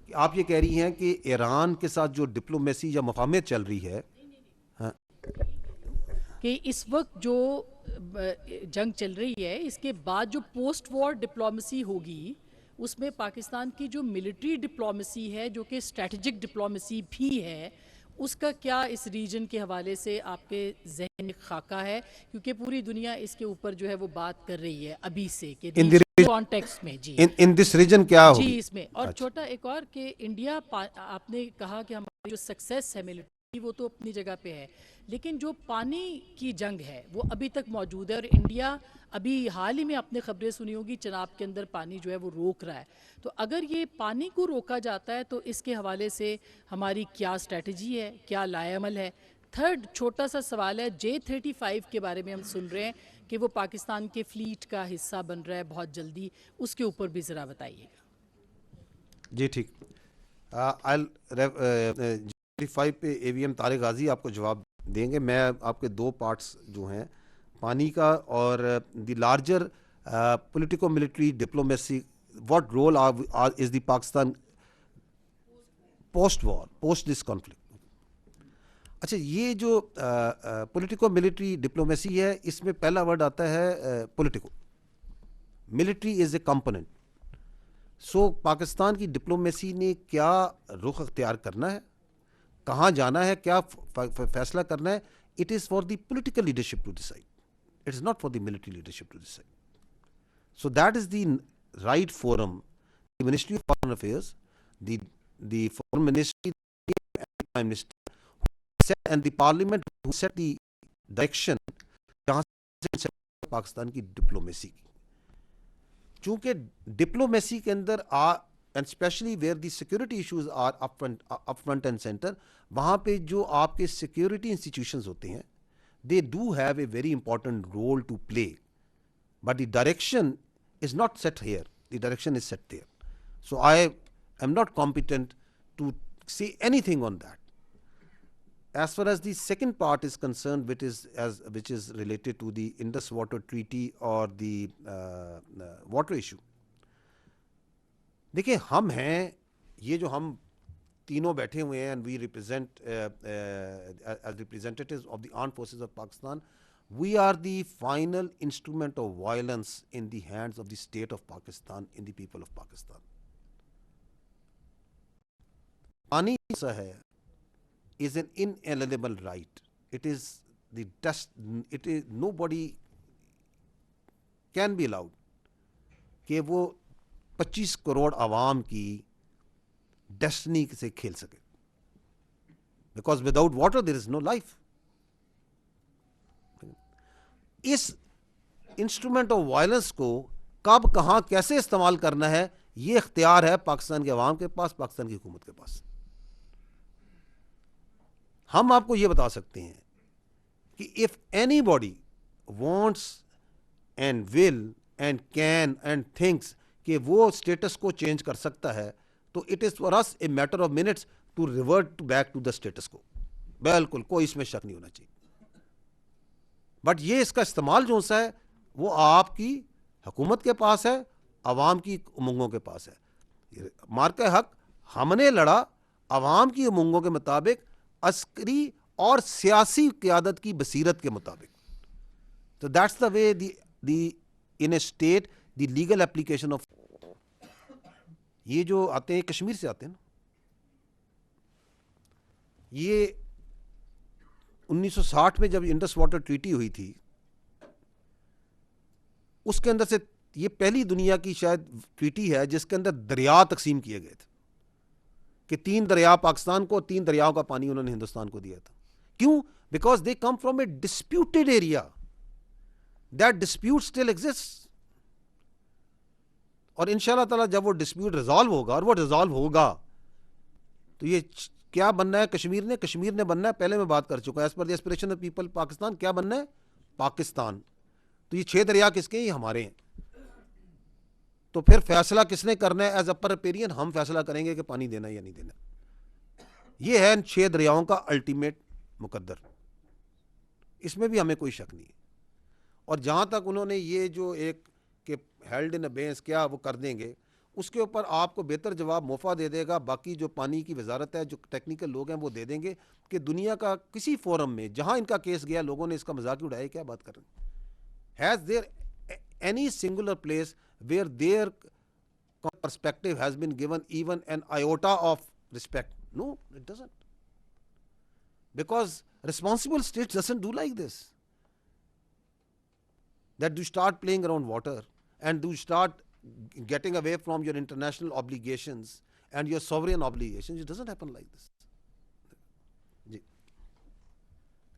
آپ یہ کہہ رہی ہیں کہ ایران کے ساتھ جو ڈپلومیسی یا مفاہمت چل رہی ہے. ہاں کہ اس وقت جو جنگ چل رہی ہے، اس کے بعد جو پوسٹ وار ڈپلومیسی ہوگی، اس میں پاکستان کی جو ملٹری ڈپلومیسی ہے، جو کہ اسٹریٹجک ڈپلومیسی بھی ہے، اس کا کیا اس ریجن کے حوالے سے آپ کے ذہن میں خاکہ ہے؟ کیونکہ پوری دنیا اس کے اوپر جو ہے وہ بات کر رہی ہے ابھی سے کہ ان دی ریجن کانٹیکسٹ میں. جی ان دس ریجن کیا جی ہوگی؟ اس میں. اور اچھا چھوٹا ایک اور کہ انڈیا، آپ نے کہا کہ ہماری جو سکسیس ہے ملٹری، وہ تو اپنی جگہ پہ ہے، لیکن جو پانی کی جنگ ہے وہ ابھی تک موجود ہے، اور انڈیا ابھی حال ہی میں آپ نے خبریں سنی ہوگی چناب کے اندر پانی جو ہے وہ روک رہا ہے. تو اگر یہ پانی کو روکا جاتا ہے تو اس کے حوالے سے ہماری کیا اسٹریٹجی ہے، کیا لائے عمل ہے؟ تھرڈ چھوٹا سا سوال ہے، J-35 کے بارے میں ہم سن رہے ہیں کہ وہ پاکستان کے فلیٹ کا حصہ بن رہا ہے بہت جلدی، اس کے اوپر بھی ذرا بتائیے گا. جی ٹھیک. J-35 پہ AVM طارق غازی آپ کو جواب دیں گے. میں آپ کے دو پارٹس جو ہیں پانی کا اور the larger politico military diplomacy, what role is the Pakistan post war post this conflict. اچھا یہ جو پولیٹیکو ملٹری ڈپلومیسی ہے، اس میں پہلا ورڈ آتا ہے پولیٹیکو. ملٹری از اے کمپوننٹ. سو پاکستان کی ڈپلومیسی نے کیا رخ اختیار کرنا ہے، کہاں جانا ہے، کیا فیصلہ کرنا ہے، it is for the political leadership to decide. It is not for the military leadership to decide. So that is the right forum. The ministry of foreign affairs, the foreign ministry and prime minister and the parliament who set the direction جہاں سے پاکستان کی diplomacy کی. چونکہ diplomacy کے اندر and specially where the security issues are up front and center, وہاں پہ جو آپ کے سیکورٹی انسٹیٹیوشنز ہوتے ہیں they do have a very important role to play, but the direction is not set here, the direction is set there. So I am not competent to see anything on that. As far as the second part is concerned, which is related to the Indus Water Treaty or the water issue. دیکھیں ہم ہیں، یہ جو ہم تینوں بیٹھے ہوئے ہیں and we represent as representatives of the armed forces of Pakistan, we are the final instrument of violence in the hands of the state of Pakistan, in the people of Pakistan. پانی ایسا ہے is an inalienable right. It is nobody can be allowed کہ وہ 25 کروڑ عوام کی destiny سے کھیل سکے. Because without water there is no life. اس انسٹرومنٹ آف وائلنس کو کب کہاں کیسے استعمال کرنا ہے، یہ اختیار ہے پاکستان کے عوام کے پاس، پاکستان کی حکومت کے پاس. ہم آپ کو یہ بتا سکتے ہیں کہ if anybody wants and will and can and thinks کہ وہ اسٹیٹس کو چینج کر سکتا ہے، تو it is for us a matter of minutes to revert back to the status quo. بالکل کوئی اس میں شک نہیں ہونا چاہیے. بٹ یہ اس کا استعمال جو سا ہے وہ آپ کی حکومت کے پاس ہے، عوام کی امنگوں کے پاس ہے. مارکہ حق ہم نے لڑا عوام کی امنگوں کے مطابق، عسکری اور سیاسی قیادت کی بصیرت کے مطابق. تو that's the way the in a state the legal application of. یہ جو آتے ہیں کشمیر سے آتے ہیں نا، یہ 1960 میں جب انڈس واٹر ٹریٹی ہوئی تھی، اس کے اندر سے یہ پہلی دنیا کی شاید ٹریٹی ہے جس کے اندر دریا تقسیم کیے گئے تھے کہ 3 دریا پاکستان کو، 3 دریاؤں کا پانی انہوں نے ہندوستان کو دیا تھا. کیوں؟ Because they come from a disputed area. That dispute still exist. اور ان شاء اللہ تعالیٰ جب وہ ڈسپیوٹ ریزالو ہوگا، اور وہ ریزالو ہوگا، تو یہ کیا بننا ہے کشمیر نے بننا ہے، پہلے میں بات کر چکا ہے، as per the aspiration of people Pakistan کیا بننا ہے؟ پاکستان. تو یہ 6 دریا کس کے ہیں؟ یہ ہمارے ہیں. تو پھر فیصلہ کس نے کرنا ہے؟ ایز اپر ریپیرین ہم فیصلہ کریں گے کہ پانی دینا ہے یا نہیں دینا. یہ ہے ان 6 دریاؤں کا الٹیمیٹ مقدر. اس میں بھی ہمیں کوئی شک نہیں ہے. اور جہاں تک انہوں نے یہ جو ایک کہ ہیلڈ ان ابینس کیا وہ کر دیں گے، اس کے اوپر آپ کو بہتر جواب موفا دے دے گا. باقی جو پانی کی وزارت ہے, جو ٹیکنیکل لوگ ہیں وہ دے دیں گے کہ دنیا کا کسی فورم میں جہاں ان کا کیس گیا لوگوں نے اس کا مذاق ہی اڑایا. کیا بات کر رہے ہیں؟ Has there any singular place where there perspective has been given even an iota of respect? No, it doesn't. Because responsible states doesn't do like this. That you start playing around water and you start getting away from your international obligations and your sovereign obligations. It doesn't happen like this.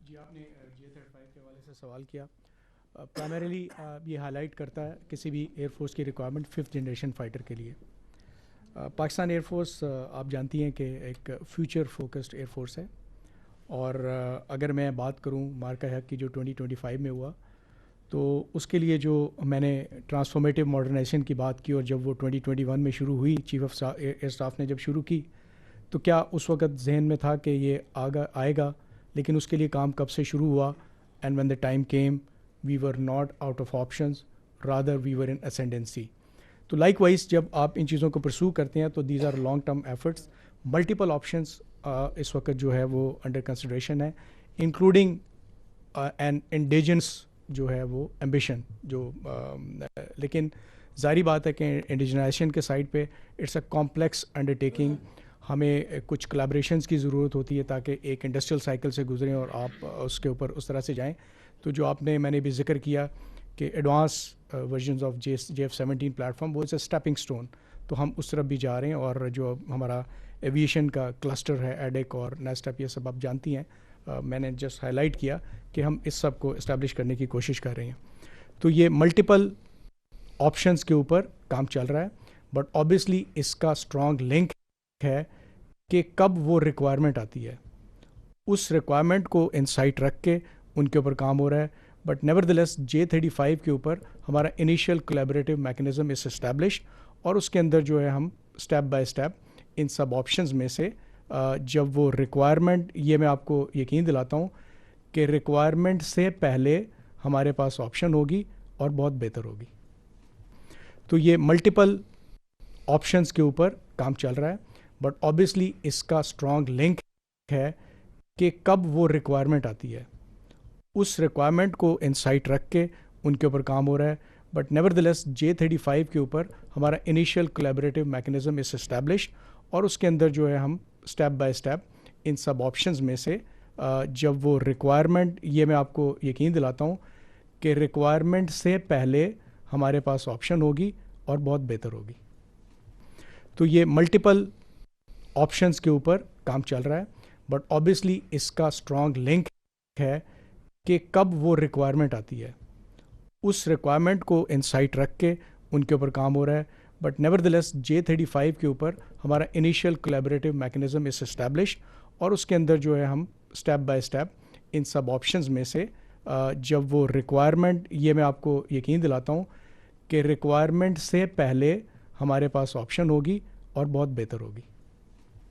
جی آپ نے J-35 کے حوالے سے سوال کیا. Primarily یہ high light کرتا ہے کسی بھی ایئر فورس کی ریکوائرمنٹ 5th جنریشن فائٹر کے لیے. پاکستان ایئر فورس آپ جانتی ہیں کہ ایک فیوچر فوکسڈ ایئر فورس ہے, اور اگر میں بات کروں مارکا حق کی جو 2025 میں ہوا, تو اس کے لیے جو میں نے ٹرانسفارمیٹیو ماڈرنائزیشن کی بات کی, اور جب وہ 2021 میں شروع ہوئی, چیف آف ایئر اسٹاف نے جب شروع کی, تو کیا اس وقت ذہن میں تھا کہ یہ آئے گا, لیکن اس کے لیے کام کب سے شروع ہوا. And when the time came we were not out of options, rather we were in ascendancy. تو لائک وائز جب آپ ان چیزوں کو پرسو کرتے ہیں تو these are long term efforts. Multiple options اس وقت جو ہے وہ انڈر کنسیڈریشن ہے, انکلوڈنگ این انڈیجنس جو ہے وہ ایمبیشن جو لیکن ظاہری بات ہے کہ انڈیجنائزیشن کے سائڈ پہ it's a complex undertaking. ہمیں کچھ کلیبریشنس کی ضرورت ہوتی ہے تاکہ ایک انڈسٹریل سائیکل سے گزریں اور آپ اس کے اوپر اس طرح سے جائیں. تو جو آپ نے میں نے بھی ذکر کیا کہ advance versions of JF-17 platform وہ از اے اسٹیپنگ اسٹون, تو ہم اس طرف بھی جا رہے ہیں. اور جو ہمارا ایویشن کا کلسٹر ہے ایڈیک اور نیسٹپ, یہ سب آپ جانتی ہیں, میں نے جسٹ ہائی لائٹ کیا کہ ہم اس سب کو اسٹیبلش کرنے کی کوشش کر رہے ہیں. تو یہ ملٹیپل آپشنس کے اوپر کام چل رہا ہے, بٹ آبویسلی اس کا اسٹرانگ لنک ہے کہ کب وہ ریکوائرمنٹ آتی ہے, اس ریکوائرمنٹ کو انسائٹ رکھ کے ان کے اوپر کام ہو رہا ہے. But never the less J-35 کے اوپر ہمارا initial collaborative mechanism is establish, اور اس کے اندر جو ہے ہم step by step in sub options میں سے جب وہ ریکوائرمنٹ, یہ میں آپ کو یقین دلاتا ہوں کہ ریکوائرمنٹ سے پہلے ہمارے پاس آپشن ہوگی اور بہت بہتر ہوگی. تو یہ ملٹیپل آپشنز کے اوپر کام چل رہا ہے, بٹ آبویسلی اس کا اسٹرانگ لنک ہے کہ کب وہ ریکوائرمنٹ آتی ہے, اس ریکوائرمنٹ کو انسائٹ رکھ کے ان کے اوپر کام ہو رہا ہے. But never the less J-35 کے اوپر ہمارا initial collaborative mechanism is establish, اور اس کے اندر جو ہے ہم step by step in sub options میں سے جب وہ ریکوائرمنٹ, یہ میں آپ کو یقین دلاتا ہوں کہ ریکوائرمنٹ سے پہلے ہمارے پاس آپشن ہوگی اور بہت بہتر ہوگی. تو یہ ملٹیپل آپشنز کے اوپر کام چل رہا ہے, بٹ آبویسلی اس کا اسٹرانگ لنک ہے کہ کب وہ ریکوائرمنٹ آتی ہے, اس ریکوائرمنٹ کو انسائٹ رکھ کے ان کے اوپر کام ہو رہا ہے. But never the less J-35 کے اوپر ہمارا initial collaborative mechanism is establish, اور اس کے اندر جو ہے ہم step by step in sub options میں سے جب وہ ریکوائرمنٹ, یہ میں آپ کو یقین دلاتا ہوں کہ ریکوائرمنٹ سے پہلے ہمارے پاس آپشن ہوگی اور بہت بہتر ہوگی.